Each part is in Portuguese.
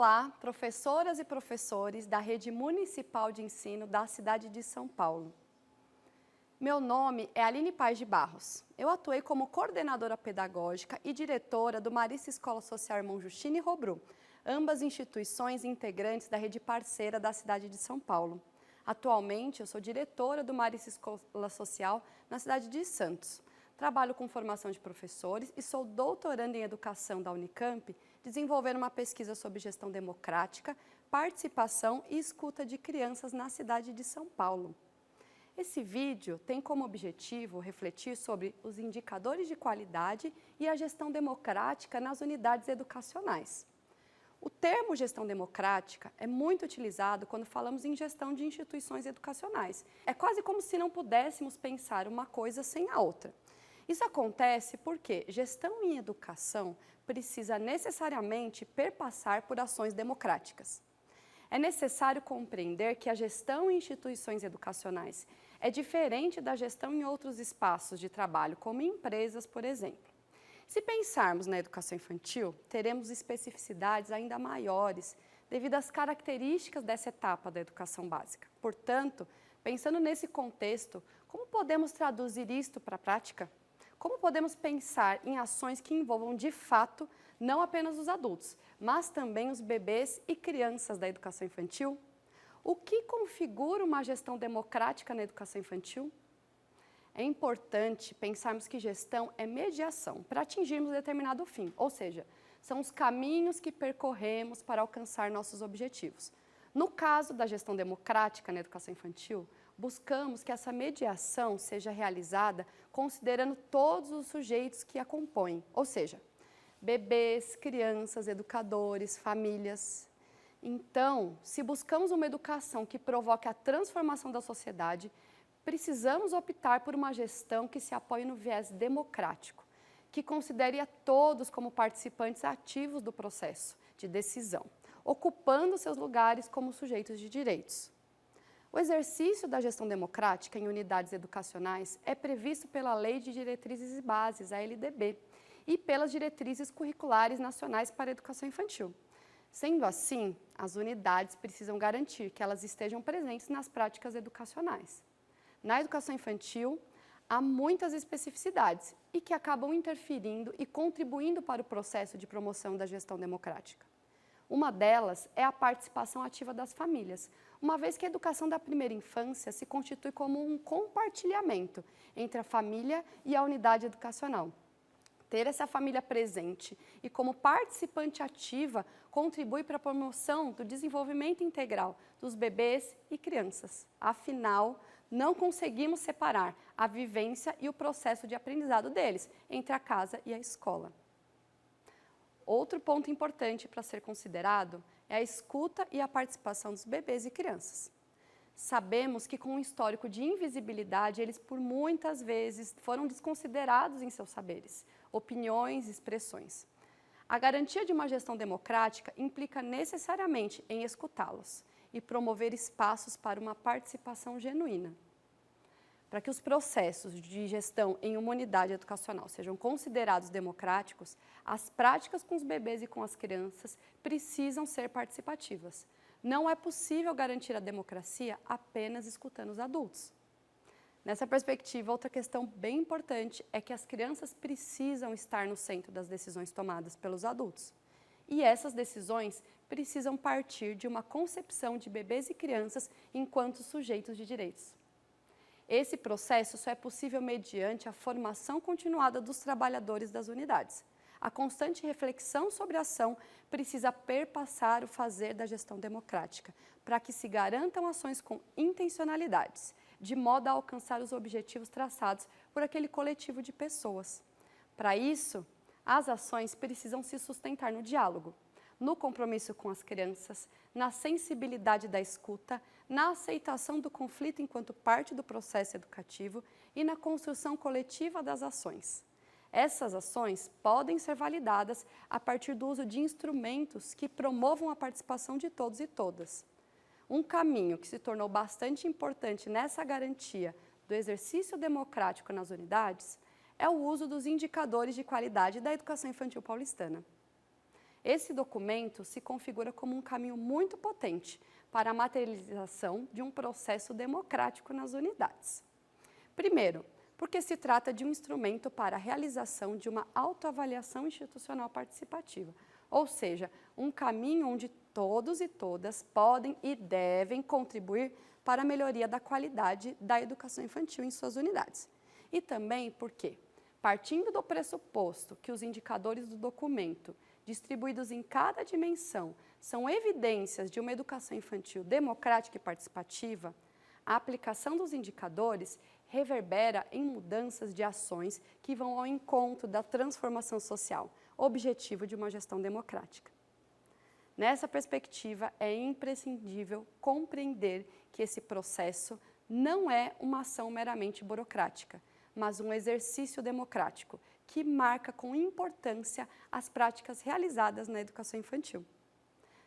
Olá, professoras e professores da Rede Municipal de Ensino da cidade de São Paulo. Meu nome é Aline Paz de Barros. Eu atuei como coordenadora pedagógica e diretora do Marista Escola Social Irmão Justino e Robru, ambas instituições integrantes da rede parceira da cidade de São Paulo. Atualmente, eu sou diretora do Marista Escola Social na cidade de Santos. Trabalho com formação de professores e sou doutoranda em educação da Unicamp, desenvolvendo uma pesquisa sobre gestão democrática, participação e escuta de crianças na cidade de São Paulo. Esse vídeo tem como objetivo refletir sobre os indicadores de qualidade e a gestão democrática nas unidades educacionais. O termo gestão democrática é muito utilizado quando falamos em gestão de instituições educacionais. É quase como se não pudéssemos pensar uma coisa sem a outra. Isso acontece porque gestão em educação precisa necessariamente perpassar por ações democráticas. É necessário compreender que a gestão em instituições educacionais é diferente da gestão em outros espaços de trabalho, como em empresas, por exemplo. Se pensarmos na educação infantil, teremos especificidades ainda maiores devido às características dessa etapa da educação básica. Portanto, pensando nesse contexto, como podemos traduzir isto para a prática? Como podemos pensar em ações que envolvam, de fato, não apenas os adultos, mas também os bebês e crianças da educação infantil? O que configura uma gestão democrática na educação infantil? É importante pensarmos que gestão é mediação para atingirmos determinado fim, ou seja, são os caminhos que percorremos para alcançar nossos objetivos. No caso da gestão democrática na educação infantil, buscamos que essa mediação seja realizada considerando todos os sujeitos que a compõem, ou seja, bebês, crianças, educadores, famílias. Então, se buscamos uma educação que provoque a transformação da sociedade, precisamos optar por uma gestão que se apoie no viés democrático, que considere a todos como participantes ativos do processo de decisão, ocupando seus lugares como sujeitos de direitos. O exercício da gestão democrática em unidades educacionais é previsto pela Lei de Diretrizes e Bases, a LDB, e pelas Diretrizes Curriculares Nacionais para a Educação Infantil. Sendo assim, as unidades precisam garantir que elas estejam presentes nas práticas educacionais. Na educação infantil, há muitas especificidades e que acabam interferindo e contribuindo para o processo de promoção da gestão democrática. Uma delas é a participação ativa das famílias, uma vez que a educação da primeira infância se constitui como um compartilhamento entre a família e a unidade educacional. Ter essa família presente e como participante ativa contribui para a promoção do desenvolvimento integral dos bebês e crianças. Afinal, não conseguimos separar a vivência e o processo de aprendizado deles entre a casa e a escola. Outro ponto importante para ser considerado é a escuta e a participação dos bebês e crianças. Sabemos que com um histórico de invisibilidade, eles por muitas vezes foram desconsiderados em seus saberes, opiniões e expressões. A garantia de uma gestão democrática implica necessariamente em escutá-los e promover espaços para uma participação genuína. Para que os processos de gestão em uma unidade educacional sejam considerados democráticos, as práticas com os bebês e com as crianças precisam ser participativas. Não é possível garantir a democracia apenas escutando os adultos. Nessa perspectiva, outra questão bem importante é que as crianças precisam estar no centro das decisões tomadas pelos adultos. E essas decisões precisam partir de uma concepção de bebês e crianças enquanto sujeitos de direitos. Esse processo só é possível mediante a formação continuada dos trabalhadores das unidades. A constante reflexão sobre a ação precisa perpassar o fazer da gestão democrática, para que se garantam ações com intencionalidades, de modo a alcançar os objetivos traçados por aquele coletivo de pessoas. Para isso, as ações precisam se sustentar no diálogo, no compromisso com as crianças, na sensibilidade da escuta, na aceitação do conflito enquanto parte do processo educativo e na construção coletiva das ações. Essas ações podem ser validadas a partir do uso de instrumentos que promovam a participação de todos e todas. Um caminho que se tornou bastante importante nessa garantia do exercício democrático nas unidades é o uso dos indicadores de qualidade da educação infantil paulistana. Esse documento se configura como um caminho muito potente para a materialização de um processo democrático nas unidades. Primeiro, porque se trata de um instrumento para a realização de uma autoavaliação institucional participativa, ou seja, um caminho onde todos e todas podem e devem contribuir para a melhoria da qualidade da educação infantil em suas unidades. E também porque, partindo do pressuposto que os indicadores do documento, distribuídos em cada dimensão, são evidências de uma educação infantil democrática e participativa, a aplicação dos indicadores reverbera em mudanças de ações que vão ao encontro da transformação social, objetivo de uma gestão democrática. Nessa perspectiva, é imprescindível compreender que esse processo não é uma ação meramente burocrática, mas um exercício democrático que marca com importância as práticas realizadas na educação infantil.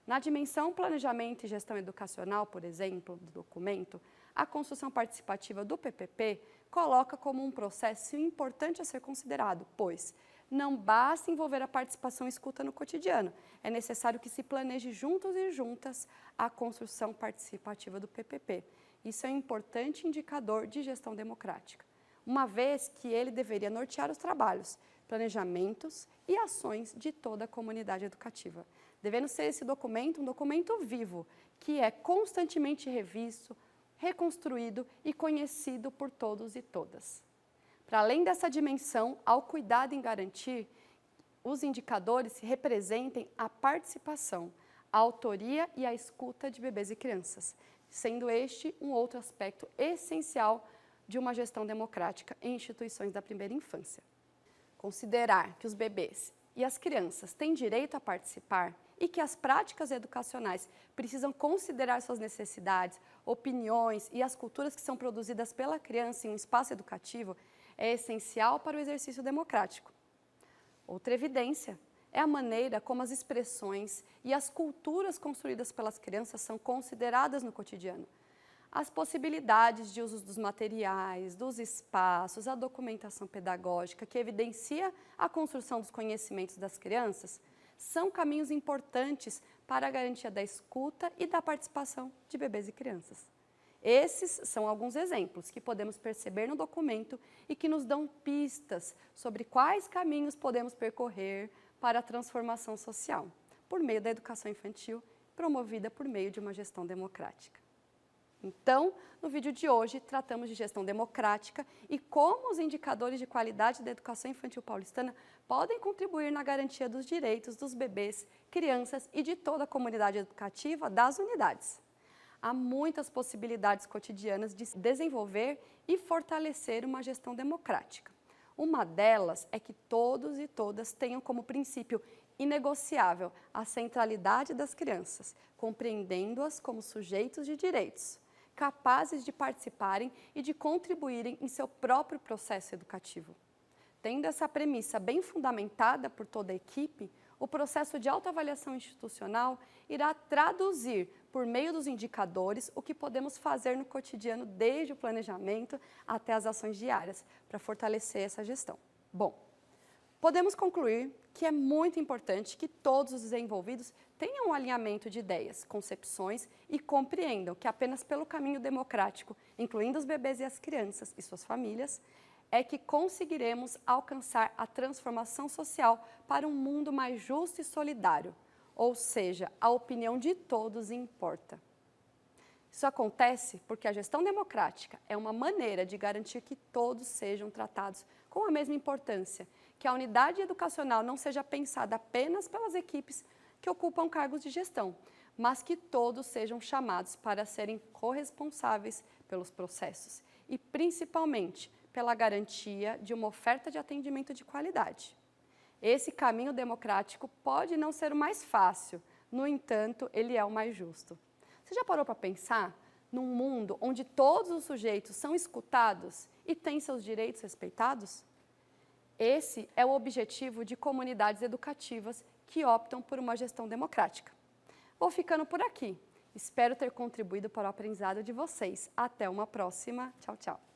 Na dimensão planejamento e gestão educacional, por exemplo, do documento, a construção participativa do PPP coloca como um processo importante a ser considerado, pois não basta envolver a participação e escuta no cotidiano, é necessário que se planeje juntos e juntas a construção participativa do PPP. Isso é um importante indicador de gestão democrática, uma vez que ele deveria nortear os trabalhos, planejamentos e ações de toda a comunidade educativa, devendo ser esse documento um documento vivo, que é constantemente revisto, reconstruído e conhecido por todos e todas. Para além dessa dimensão, ao cuidado em garantir, os indicadores representem a participação, a autoria e a escuta de bebês e crianças, sendo este um outro aspecto essencial de uma gestão democrática em instituições da primeira infância. Considerar que os bebês e as crianças têm direito a participar e que as práticas educacionais precisam considerar suas necessidades, opiniões e as culturas que são produzidas pela criança em um espaço educativo é essencial para o exercício democrático. Outra evidência é a maneira como as expressões e as culturas construídas pelas crianças são consideradas no cotidiano. As possibilidades de uso dos materiais, dos espaços, a documentação pedagógica que evidencia a construção dos conhecimentos das crianças são caminhos importantes para a garantia da escuta e da participação de bebês e crianças. Esses são alguns exemplos que podemos perceber no documento e que nos dão pistas sobre quais caminhos podemos percorrer para a transformação social, por meio da educação infantil, promovida por meio de uma gestão democrática. Então, no vídeo de hoje, tratamos de gestão democrática e como os indicadores de qualidade da educação infantil paulistana podem contribuir na garantia dos direitos dos bebês, crianças e de toda a comunidade educativa das unidades. Há muitas possibilidades cotidianas de desenvolver e fortalecer uma gestão democrática. Uma delas é que todos e todas tenham como princípio inegociável a centralidade das crianças, compreendendo-as como sujeitos de direitos, capazes de participarem e de contribuírem em seu próprio processo educativo. Tendo essa premissa bem fundamentada por toda a equipe, o processo de autoavaliação institucional irá traduzir, por meio dos indicadores, o que podemos fazer no cotidiano, desde o planejamento até as ações diárias, para fortalecer essa gestão. Bom, podemos concluir que é muito importante que todos os envolvidos tenham um alinhamento de ideias, concepções e compreendam que apenas pelo caminho democrático, incluindo os bebês e as crianças e suas famílias, é que conseguiremos alcançar a transformação social para um mundo mais justo e solidário, ou seja, a opinião de todos importa. Isso acontece porque a gestão democrática é uma maneira de garantir que todos sejam tratados com a mesma importância, que a unidade educacional não seja pensada apenas pelas equipes que ocupam cargos de gestão, mas que todos sejam chamados para serem corresponsáveis pelos processos e, principalmente, pela garantia de uma oferta de atendimento de qualidade. Esse caminho democrático pode não ser o mais fácil, no entanto, ele é o mais justo. Você já parou para pensar num mundo onde todos os sujeitos são escutados e têm seus direitos respeitados? Esse é o objetivo de comunidades educativas que optam por uma gestão democrática. Vou ficando por aqui. Espero ter contribuído para o aprendizado de vocês. Até uma próxima. Tchau, tchau.